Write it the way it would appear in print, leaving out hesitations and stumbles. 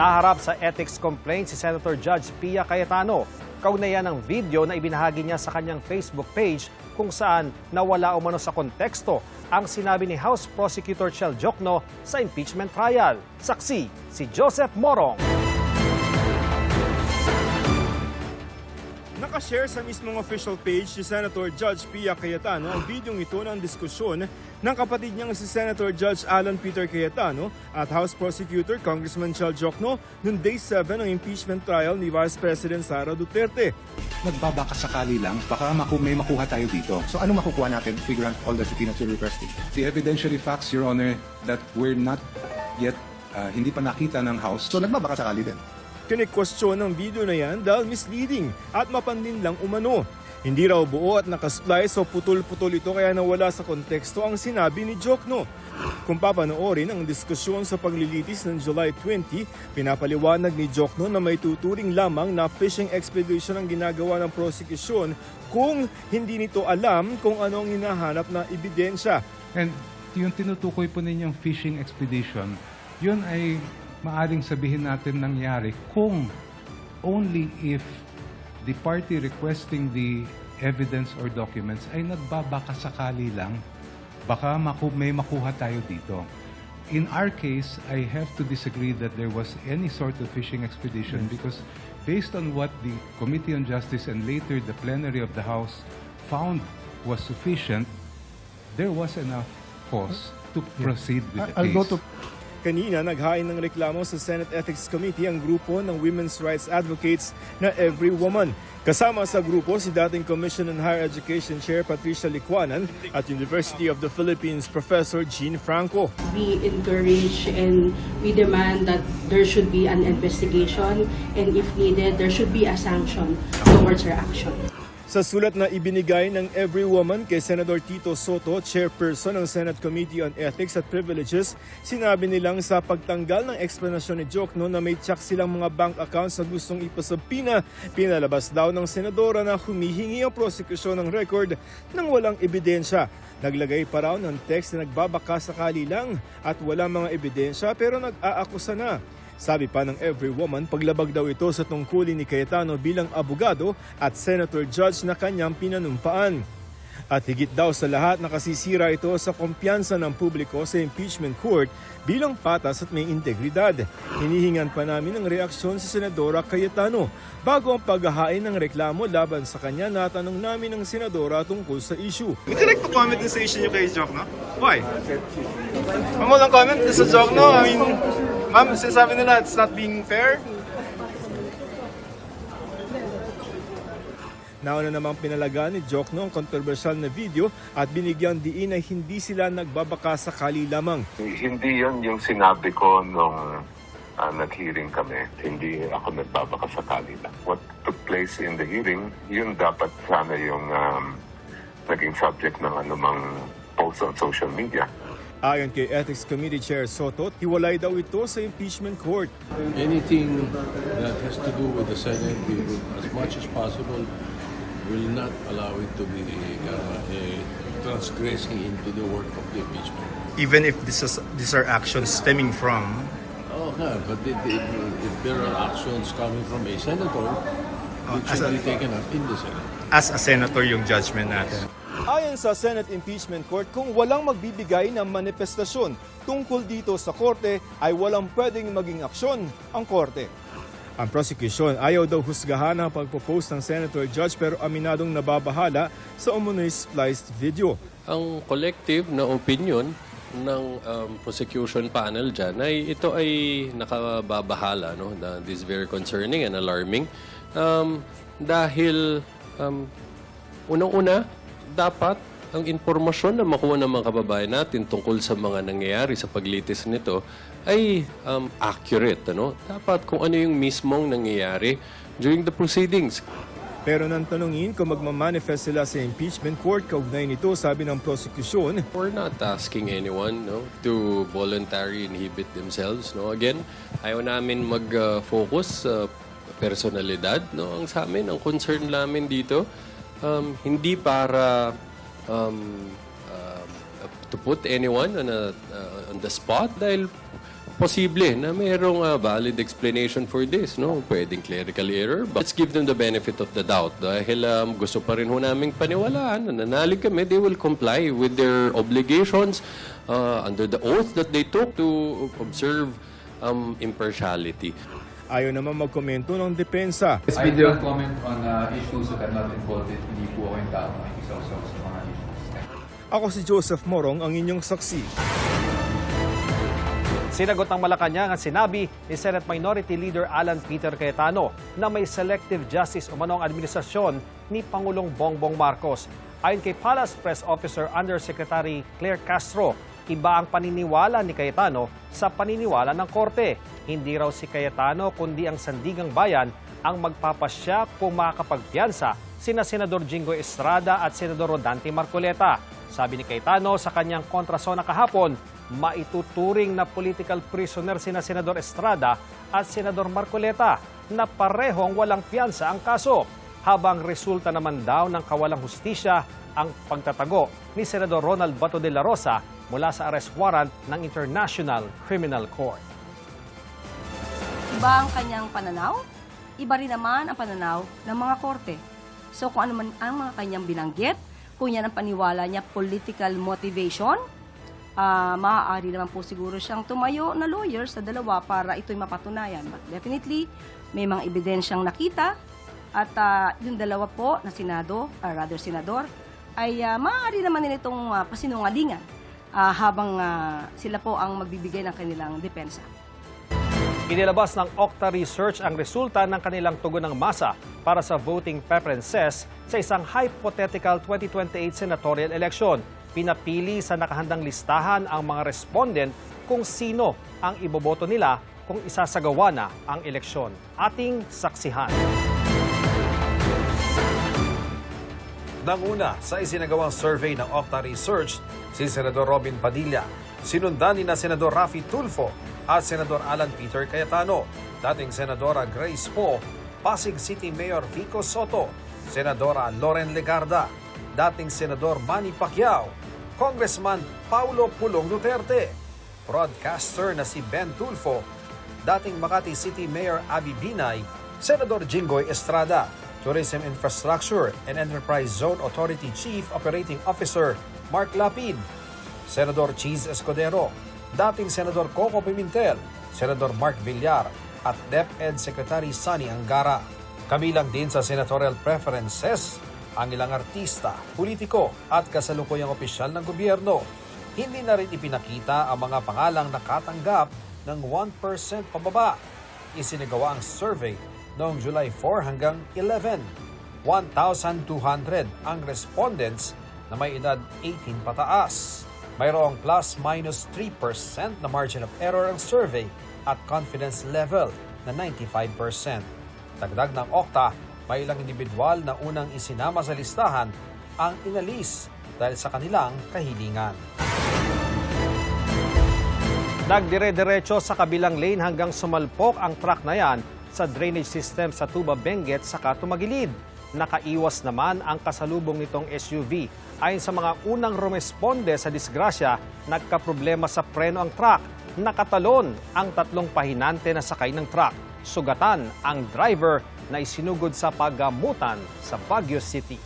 Naharap sa ethics complaint si Senator Judge Pia Cayetano. Kaugnayan ng video na ibinahagi niya sa kanyang Facebook page kung saan nawala umano sa konteksto ang sinabi ni House Prosecutor Chel Jokno sa impeachment trial. Saksi si Joseph Morong. Nakashare sa mismong official page si Senator Judge Pia Cayetano ang videong ito ng diskusyon ng kapatid niyang si Senator Judge Alan Peter Cayetano at House Prosecutor Congressman Chel Jokno noong Day 7 ng impeachment trial ni Vice President Sara Duterte. Nagbabaka sakali lang, baka may makuha tayo dito. So ano makukuha natin? Figure out all the subpoenas you're requesting. The evidentiary facts, Your Honor, that we're not yet, hindi pa nakita ng House. So nagbabaka sakali din. Kinikwestiyon ng video na yan dahil misleading at mapanlin lang umano. Hindi raw buo at nakasplice o putol-putol ito kaya nawala sa konteksto ang sinabi ni Jokno. Kung papanoorin ang diskusyon sa paglilitis ng July 20, pinapaliwanag ni Jokno na may tuturing lamang na fishing expedition ang ginagawa ng prosecution kung hindi nito alam kung ano ang hinahanap na ebidensya. And yung tinutukoy po ninyong fishing expedition, yun ay maaring sabihin natin nangyari kung only if the party requesting the evidence or documents ay nagbabaka sakali lang, baka may makuha tayo dito. In our case, I have to disagree that there was any sort of fishing expedition because based on what the Committee on Justice and later the plenary of the House found was sufficient, there was enough cause to proceed with the case. Kanina, naghain ng reklamo sa Senate Ethics Committee ang grupo ng women's rights advocates na Every Woman. Kasama sa grupo si dating Commission on Higher Education Chair Patricia Licuanan at University of the Philippines Professor Jean Franco. We encourage and we demand that there should be an investigation and if needed, there should be a sanction towards her action. Sa sulat na ibinigay ng Every Woman kay Senator Tito Soto, chairperson ng Senate Committee on Ethics at Privileges, sinabi nilang sa pagtanggal ng eksplanasyon ni Jokno na may tsak silang mga bank accounts na gustong ipasabina, pinalabas daw ng senadora na humihingi ang prosekusyon ng record nang walang ebidensya. Naglagay pa raw ng text na nagbabaka sakali lang at walang mga ebidensya pero nag-aakusa na. Sabi pa ng Every Woman, paglabag daw ito sa tungkulin ni Cayetano bilang abogado at senator judge na kanyang pinanumpaan. At higit daw sa lahat, nakasisira ito sa kumpiyansa ng publiko sa impeachment court bilang patas at may integridad. Hinihingan pa namin ang reaksyon sa Senadora Cayetano. Bago ang paghahain ng reklamo laban sa kanya, natanong namin ang Senadora tungkol sa issue. Would you like to comment sa issue niyo kay Jokno? Why? Ma'am, walang comment sa Jokno? I mean, ma'am, sinasabi nila it's not being fair? Nauna namang pinalaga ni Jokno ang kontrobersyal na video at binigyan diin na hindi sila nagbabaka sakali lamang. Hindi yon yung sinabi ko nung nag-hearing kami. Hindi ako nagbabaka sakali lang. What took place in the hearing, yun dapat sana yung naging subject ng anumang post on social media. Ayon kay Ethics Committee Chair Soto, hiwalay daw ito sa impeachment court. Anything that has to do with the Senate, we will, as much as possible, will not allow it to be transgressing into the work of the impeachment. Even if these are actions stemming from... Oh, no, but if there are actions coming from a senator, it should be taken up in the Senate. As a senator yung judgment natin. Ayon sa Senate Impeachment Court, kung walang magbibigay ng manifestasyon tungkol dito sa korte, ay walang pwedeng maging aksyon ang korte. Ang prosecution ayaw daw husgahan ang pagpo-post ng Senator Judge pero aminadong nababahala sa umunoy spliced video. Ang collective na opinion ng prosecution panel dyan ay ito ay nakababahala. No? This is very concerning and alarming. Dahil unang-una, dapat ang impormasyon na makuha ng mga kababayan natin tungkol sa mga nangyayari sa paglitis nito ay accurate. Ano? Dapat kung ano yung mismong nangyayari during the proceedings. Pero nang tanungin kung magmamanifest sila sa impeachment court, kaugnay nito, sabi ng prosecution, We're not asking anyone to voluntarily inhibit themselves. No? Again, ayaw namin mag-focus sa personalidad. No? Ang sa amin, ang concern namin dito, hindi para to put anyone on the spot dahil posible na mayroong valid explanation for this, no? Pwedeng clerical error, but let's give them the benefit of the doubt. Dahil gusto pa rin ho naming paniwalaan, nananalig kami, they will comply with their obligations under the oath that they took to observe impartiality. Ayaw naman magkomento ng depensa. I don't comment on issues that are not involved in. Hindi po ako yung tao makikisaw-saw sa mga issues. Ako si Joseph Morong, ang inyong saksi. Sinagot ng Malacanang at sinabi ni Senate Minority Leader Alan Peter Cayetano na may selective justice umano ang administrasyon ni Pangulong Bongbong Marcos. Ayon kay Palace Press Officer Undersecretary Claire Castro, iba ang paniniwala ni Cayetano sa paniniwala ng korte. Hindi raw si Cayetano kundi ang Sandigang Bayan ang magpapasya kung makakapagpiyansa sina Senador Jinggoy Estrada at Senador Rodante Marcoleta. Sabi ni Cayetano sa kanyang kontrasona kahapon, maituturing na political prisoner sina Senador Estrada at Senador Marcoleta na parehong walang piyansa ang kaso, habang resulta naman daw ng kawalang hustisya ang pagtatago ni Senador Ronald Bato de la Rosa mula sa arrest warrant ng International Criminal Court. Iba ang kanyang pananaw, iba rin naman ang pananaw ng mga korte. So kung ano man ang mga kanyang binanggit, kung yan ang paniwala niya political motivation, maaari naman po siguro siyang tumayo na lawyer sa dalawa para ito'y mapatunayan. But definitely, may mga ebidensyang nakita at yung dalawa po na senador, ay maaari naman nila itong pasinungalingan habang sila po ang magbibigay ng kanilang depensa. Inilabas ng Okta Research ang resulta ng kanilang tugon ng masa para sa voting preferences sa isang hypothetical 2028 senatorial election. Pinapili sa nakahandang listahan ang mga respondent kung sino ang iboboto nila kung isasagawa na ang eleksyon. Ating saksihan. Nanguna sa isinagawang survey ng Okta Research, si Senador Robin Padilla. Sinundan ni na Senador Raffy Tulfo at Senador Alan Peter Cayetano, dating Senadora Grace Poe, Pasig City Mayor Vico Soto, Senadora Loren Legarda, dating Senador Manny Pacquiao, Congressman Paulo Pulong Duterte, broadcaster na si Ben Tulfo, dating Makati City Mayor Abby Binay, Senador Jinggoy Estrada, Tourism Infrastructure and Enterprise Zone Authority Chief Operating Officer Mark Lapid, Senador Cheese Escudero, dating Senador Coco Pimentel, Senador Mark Villar at DepEd Secretary Sonny Angara. Kabilang din sa senatorial preferences ang ilang artista, politiko at kasalukuyang opisyal ng gobyerno. Hindi na rin ipinakita ang mga pangalang nakatanggap ng 1% pababa. Isinagawa ang survey noong July 4 hanggang 11. 1,200 ang respondents na may edad 18 pataas. Mayroong plus-minus 3% na margin of error ang survey at confidence level na 95%. Dagdag ng Okta, may ilang individual na unang isinama sa listahan ang inalis dahil sa kanilang kahilingan. Nagdire-diretso sa kabilang lane hanggang sumalpok ang truck na yan sa drainage system sa Tuba Benguet saka tumagilid. Nakaiwas naman ang kasalubong nitong SUV. Ayon sa mga unang rumesponde sa disgrasya, nagkaproblema sa preno ang truck. Nakatalon ang 3 pahinante na sakay ng truck. Sugatan ang driver na isinugod sa paggamutan sa Baguio City.